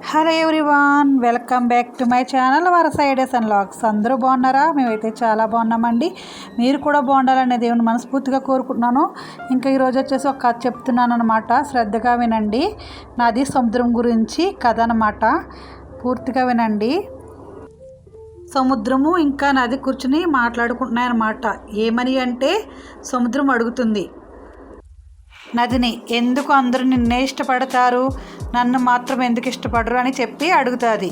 Hello everyone, welcome back to my channel వరస ideas and vlogs. అందరూ బాగున్నారా? మేమైతే చాలా బాగున్నామండి. మీరు కూడా బాగుండాలని దేవుని మనస్ఫూర్తిగా కోరుకుంటున్నాను. ఇంకా ఈరోజు వచ్చేసి ఒక కథ చెప్తున్నాను అనమాట. శ్రద్ధగా వినండి. నాది సముద్రం గురించి కథ అనమాట. పూర్తిగా వినండి. సముద్రము ఇంకా నది కూర్చుని మాట్లాడుకుంటున్నాయి అన్నమాట. ఏమని అంటే సముద్రం అడుగుతుంది నదిని, ఎందుకు అందరూ నిన్నే ఇష్టపడతారు, నన్ను మాత్రం ఎందుకు ఇష్టపడరు అని చెప్పి అడుగుతుంది.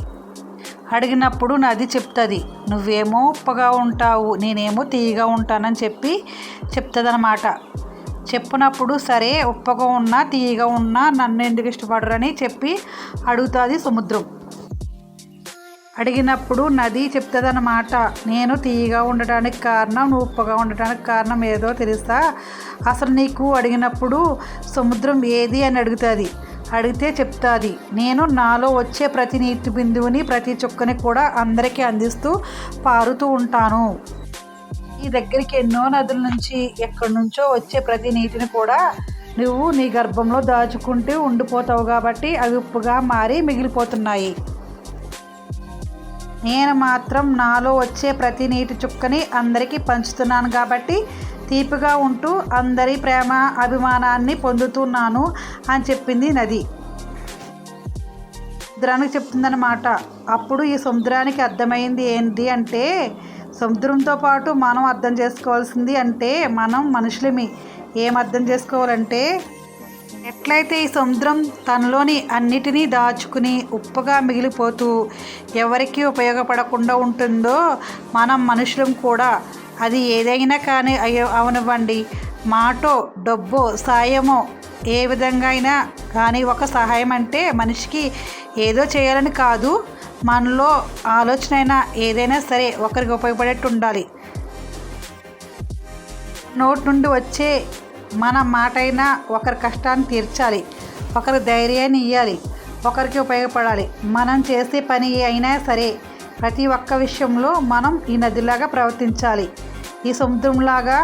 అడిగినప్పుడు నది చెప్తుంది, నువ్వేమో ఉప్పగా ఉంటావు, నేనేమో తీయగా ఉంటానని చెప్పి చెప్తుంది అన్నమాట. చెప్పినప్పుడు సరే, ఉప్పగా ఉన్నా తీయగా ఉన్నా నన్ను ఎందుకు ఇష్టపడరు అని చెప్పి అడుగుతుంది సముద్రం. అడిగినప్పుడు నది చెప్తుంది అన్నమాట, నేను తీయగా ఉండటానికి కారణం, నువ్వు ఉప్పగా ఉండటానికి కారణం ఏదో తెలుసా? అసలు నీకు అడిగినప్పుడు సముద్రం ఏది అని అడుగుతుంది. అడిగితే చెప్తుంది, నేను నాలో వచ్చే ప్రతి నీటి బిందువుని ప్రతి చుక్కని కూడా అందరికీ అందిస్తూ పారుతూ ఉంటాను. నీ దగ్గరికి ఎన్నో నదుల నుంచి ఎక్కడి నుంచో వచ్చే ప్రతి నీటిని కూడా నువ్వు నీ గర్భంలో దాచుకుంటూ ఉండిపోతావు కాబట్టి అవి ఉప్పుగా మారి మిగిలిపోతున్నాయి. నేను మాత్రం నాలో వచ్చే ప్రతి నీటి చుక్కని అందరికీ పంచుతున్నాను కాబట్టి తీపిగా ఉంటూ అందరి ప్రేమ అభిమానాన్ని పొందుతున్నాను అని చెప్పింది నది. సముద్రానికి చెప్తుందన్నమాట. అప్పుడు ఈ సముద్రానికి అర్థమైంది ఏంటి అంటే, సముద్రంతో పాటు మనం అర్థం చేసుకోవాల్సింది అంటే మనం మనుషులమి. ఏం అర్థం చేసుకోవాలంటే, ఎట్లయితే ఈ సముద్రం తనలోని అన్నిటినీ దాచుకుని ఉప్పుగా మిగిలిపోతూ ఎవరికీ ఉపయోగపడకుండా ఉంటుందో, మనం మనుషులం కూడా. అది ఏదైనా కానీ అవనివ్వండి, మాటో డబ్బో సాయమో ఏ విధంగా అయినా కానీ, ఒక సహాయం అంటే మనిషికి ఏదో చేయాలని కాదు, మనలో ఆలోచన అయినా ఏదైనా సరే ఒకరికి ఉపయోగపడేట్టు ఉండాలి. నోటి నుండి వచ్చే మన మాట అయినా ఒకరి కష్టాన్ని తీర్చాలి, ఒకరి ధైర్యాన్ని ఇవ్వాలి, ఒకరికి ఉపయోగపడాలి. మనం చేసే పని అయినా సరే ప్రతి ఒక్క విషయంలో మనం ఈ నదిలాగా ప్రవర్తించాలి. ఈ సముద్రంలాగా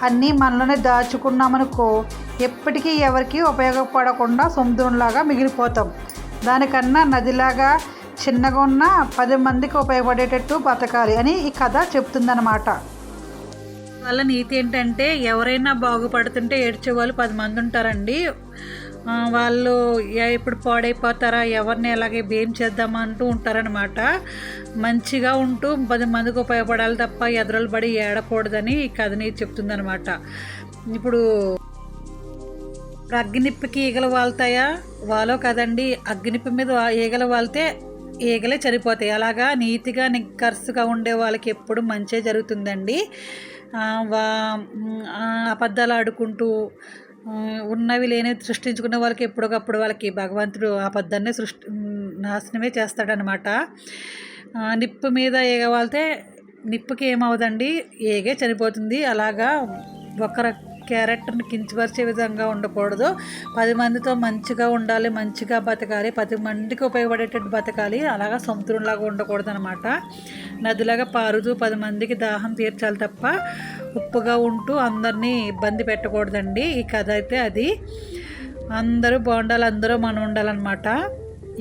అన్నీ మనలోనే దాచుకున్నామనుకో, ఎప్పటికీ ఎవరికి ఉపయోగపడకుండా సముద్రంలాగా మిగిలిపోతాం. దానికన్నా నదిలాగా చిన్నగా ఉన్న 10 మందికి ఉపయోగపడేటట్టు బతకాలి అని ఈ కథ చెప్తుందన్నమాట. వల్ల నీతి ఏంటంటే, ఎవరైనా బాగుపడుతుంటే ఏడ్చే వాళ్ళు 10 మంది ఉంటారండి. వాళ్ళు ఇప్పుడు పాడైపోతారా, ఎవరిని ఎలాగే ఏం చేద్దామంటూ ఉంటారనమాట. మంచిగా ఉంటూ 10 మందికి ఉపయోగపడాలి తప్ప ఎదురులు పడి ఏడకూడదని ఈ కథ నీతి చెప్తుందనమాట. ఇప్పుడు అగ్గినిప్పికి ఈగలు వాళ్తాయా? వాలో కదండి. అగ్గినిప్పి మీద ఈగలు వాళ్తే ఈగలే చనిపోతాయి. అలాగా నీతిగా నిక్కర్సుగా ఉండే వాళ్ళకి ఎప్పుడు మంచే జరుగుతుందండి. అబద్ధాలు ఆడుకుంటూ ఉన్నవి లేని సృష్టించుకునే వాళ్ళకి ఎప్పటికప్పుడు వాళ్ళకి భగవంతుడు అబద్ధాన్ని నాశనమే చేస్తాడనమాట. నిప్పు మీద ఈగ వాళ్తే నిప్పుకి ఏమవుదండి, ఏగే చనిపోతుంది. అలాగా ఒకరి క్యారెక్టర్ని కించపరిచే విధంగా ఉండకూడదు. 10 మందితో మంచిగా ఉండాలి, మంచిగా బతకాలి, 10 మందికి ఉపయోగపడేటట్టు బతకాలి. అలాగా సముద్రంలాగా ఉండకూడదు అనమాట. నదిలాగా పారుతూ 10 మందికి దాహం తీర్చాలి తప్ప ఉప్పుగా ఉంటూ అందరినీ ఇబ్బంది పెట్టకూడదండి. ఈ కథ అయితే అది. అందరూ బాగుండాలి, అందరూ మనం ఉండాలన్నమాట.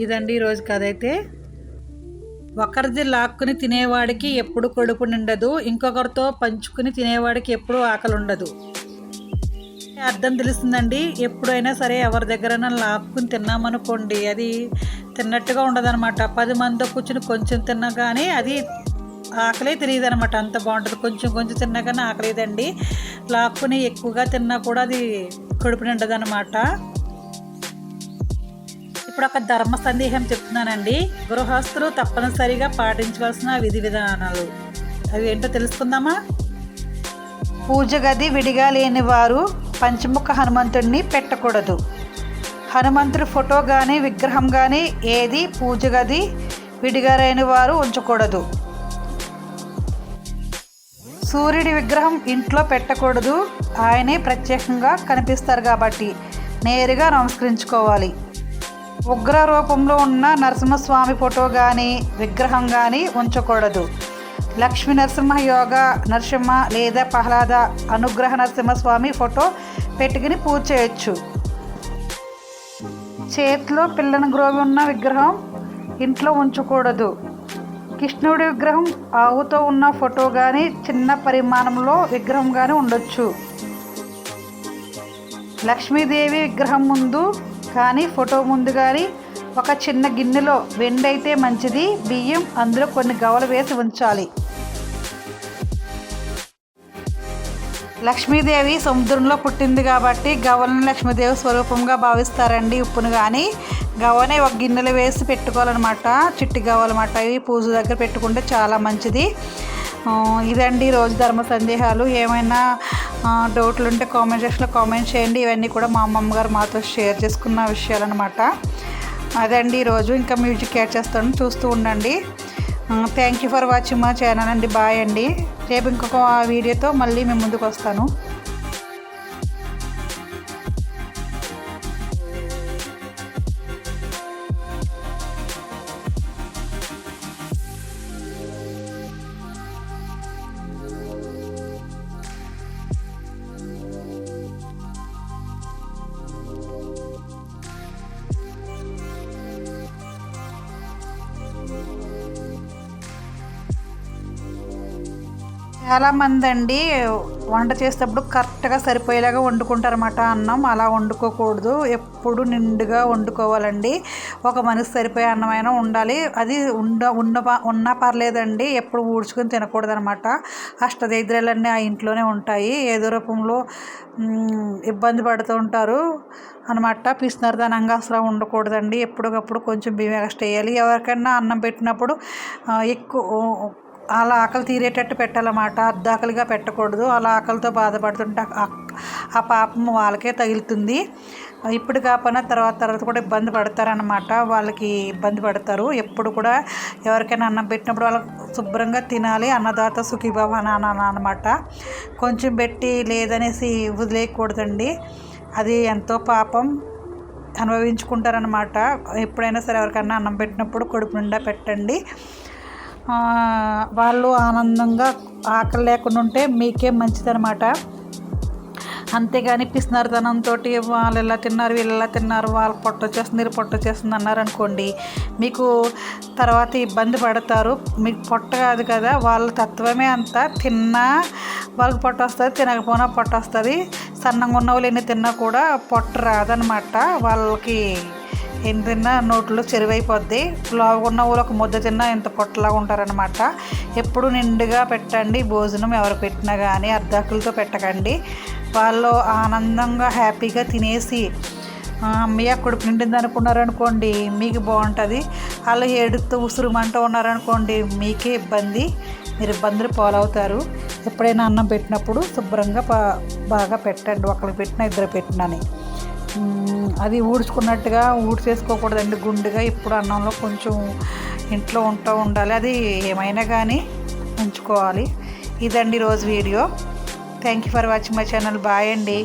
ఇదండి ఈరోజు కథ అయితే. ఒకరిది లాక్కుని తినేవాడికి ఎప్పుడు కడుపు నిండదు, ఇంకొకరితో పంచుకుని తినేవాడికి ఎప్పుడు ఆకలి ఉండదు. అర్థం తెలుస్తుందండి. ఎప్పుడైనా సరే ఎవరి దగ్గరైనా లాక్కుని తిన్నామనుకోండి, అది తిన్నట్టుగా ఉండదన్నమాట. 10 మందితో కూర్చుని కొంచెం తిన్నా కానీ అది ఆకలే తెలియదు అనమాట. అంత బాగుంటుంది. కొంచెం కొంచెం తిన్నా కానీ ఆకలేదండి. లాక్కుని ఎక్కువగా తిన్నా కూడా అది కడుపు నిండదన్నమాట. ఇప్పుడు ఒక ధర్మ సందేహం చెప్తున్నానండి. గృహస్థులు తప్పనిసరిగా పాటించవలసిన విధి విధానాలు అవి ఏంటో తెలుసుకుందామా? పూజ గది విడిగా లేని వారు పంచముఖ హనుమంతుడిని పెట్టకూడదు. హనుమంతుడి ఫోటో కానీ విగ్రహం కానీ ఏది పూజ గది విడిగా లేని వారు ఉంచకూడదు. సూర్యుడి విగ్రహం ఇంట్లో పెట్టకూడదు. ఆయనే ప్రత్యేకంగా కనిపిస్తారు కాబట్టి నేరుగా నమస్కరించుకోవాలి. ఉగ్ర రూపంలో ఉన్న నరసింహస్వామి ఫోటో కానీ విగ్రహం కానీ ఉంచకూడదు. లక్ష్మీ నరసింహ యోగ నరసింహ లేదా ప్రహ్లాద అనుగ్రహ నరసింహస్వామి ఫోటో పెట్టుకుని పూజ చేయొచ్చు. చేతిలో పిల్లని గ్రోవి ఉన్న విగ్రహం ఇంట్లో ఉంచకూడదు. కృష్ణుడి విగ్రహం ఆవుతో ఉన్న ఫోటో కానీ చిన్న పరిమాణంలో విగ్రహం కానీ ఉండొచ్చు. లక్ష్మీదేవి విగ్రహం ముందు కానీ ఫోటో ముందు కానీ ఒక చిన్న గిన్నెలో వెండి అయితే మంచిది, బియ్యం, అందులో కొన్ని గవ్వలు వేసి ఉంచాలి. లక్ష్మీదేవి సముద్రంలో పుట్టింది కాబట్టి గవ్వలను లక్ష్మీదేవి స్వరూపంగా భావిస్తారండి. ఉప్పును కానీ గవ్వనే ఒక గిన్నెలో వేసి పెట్టుకోవాలన్నమాట. చిట్టి గవ్వలన్నమాట. ఇవి పూజ దగ్గర పెట్టుకుంటే చాలా మంచిది. ఇదండి రోజు ధర్మ సందేహాలు. ఏమైనా డౌట్లు ఉంటే కామెంట్ సెక్షన్లో కామెంట్ చేయండి. ఇవన్నీ కూడా మా అమ్మమ్మ గారు మాతో షేర్ చేసుకున్న విషయాలు అనమాట. అదండి ఈరోజు. ఇంకా మ్యూజిక్ యాడ్ చేస్తాను, చూస్తూ ఉండండి. థ్యాంక్ యూ ఫర్ వాచింగ్ మా ఛానల్ అండి. బాయ్ అండి. రేపు ఇంకొక వీడియోతో మళ్ళీ మేము ముందుకు వస్తాను. చాలామంది అండి వంట చేసేటప్పుడు కరెక్ట్గా సరిపోయేలాగా వండుకుంటారన్నమాట. అన్నం అలా వండుకోకూడదు, ఎప్పుడు నిండుగా వండుకోవాలండి. ఒక మనిషి సరిపోయే అన్నమైనా ఉండాలి. అది ఉన్నా పర్లేదండి, ఎప్పుడు ఊడ్చుకొని తినకూడదు అనమాట. అష్టదరిద్రాలన్నీ ఆ ఇంట్లోనే ఉంటాయి. ఏదో రూపంలో ఇబ్బంది పడుతూ ఉంటారు అనమాట. పిసినారితనంగా అసలు ఉండకూడదండి. ఎప్పటికప్పుడు కొంచెం బియ్యం ఎక్స్ట్రా వేయాలి. ఎవరికైనా అన్నం పెట్టినప్పుడు ఎక్కువ అలా ఆకలి తీరేటట్టు పెట్టాలన్నమాట. అర్ధాకలిగా పెట్టకూడదు. అలా ఆకలితో బాధపడుతుంటే ఆ పాపం వాళ్ళకే తగులుతుంది. ఇప్పుడు కాకపోయినా తర్వాత కూడా ఇబ్బంది పడతారనమాట. వాళ్ళకి ఇబ్బంది పడతారు. ఎప్పుడు కూడా ఎవరికైనా అన్నం పెట్టినప్పుడు వాళ్ళకి శుభ్రంగా తినాలి. అన్నదాత సుఖీభవ అనమాట. కొంచెం పెట్టి లేదనేసి వదిలేయకూడదండి. అది ఎంతో పాపం అనుభవించుకుంటారనమాట. ఎప్పుడైనా సరే ఎవరికైనా అన్నం పెట్టినప్పుడు కడుపు నిండా పెట్టండి. వాళ్ళు ఆనందంగా ఆకలి లేకుండా ఉంటే మీకే మంచిదనమాట. అంతేగాని పిసినారితనంతో వాళ్ళు ఎలా తిన్నారు వీళ్ళు ఎలా తిన్నారు, వాళ్ళకి పొట్ట వచ్చేస్తుంది వీళ్ళు పొట్ట వచ్చేస్తుంది అన్నారనుకోండి, మీకు తర్వాత ఇబ్బంది పడతారు. మీకు పొట్ట కాదు కదా, వాళ్ళ తత్వమే అంతా. తిన్నా వాళ్ళకి పొట్ట వస్తుంది, తినకపోయినా పొట్ట వస్తుంది. సన్నంగా ఉన్న వాళ్ళు ఎన్ని తిన్నా కూడా పొట్ట రాదనమాట. వాళ్ళకి ఏం తిన్నా నోట్లో చెరువైపోద్ది. లావుగా ఉన్న వాళ్ళు ఒక ముద్ద తిన్నా ఎంత పొట్టలాగా ఉంటారనమాట. ఎప్పుడు నిండుగా పెట్టండి భోజనం. ఎవరు పెట్టినా కానీ అర్ధాకులతో పెట్టకండి. వాళ్ళు ఆనందంగా హ్యాపీగా తినేసి అమ్మయ్య కడుపు నిండింది అనుకున్నారనుకోండి, మీకు బాగుంటుంది. వాళ్ళు ఏడుతూ ఉసురుమంటూ ఉన్నారనుకోండి, మీకే ఇబ్బంది. మీరు ఇబ్బందులు పాలవుతారు. ఎప్పుడైనా అన్నం పెట్టినప్పుడు శుభ్రంగా బాగా పెట్టండి. ఒకరికి పెట్టినా ఇద్దరు పెట్టినని. అది ఊడ్చుకున్నట్టుగా ఊడ్చేసుకోకూడదండి గుండుగా. ఇప్పుడు అన్నంలో కొంచెం ఇంట్లో ఉండాలి. అది ఏమైనా కానీ ఉంచుకోవాలి. ఇదండి రోజు video. Thank you for watching my channel. Bye అండి.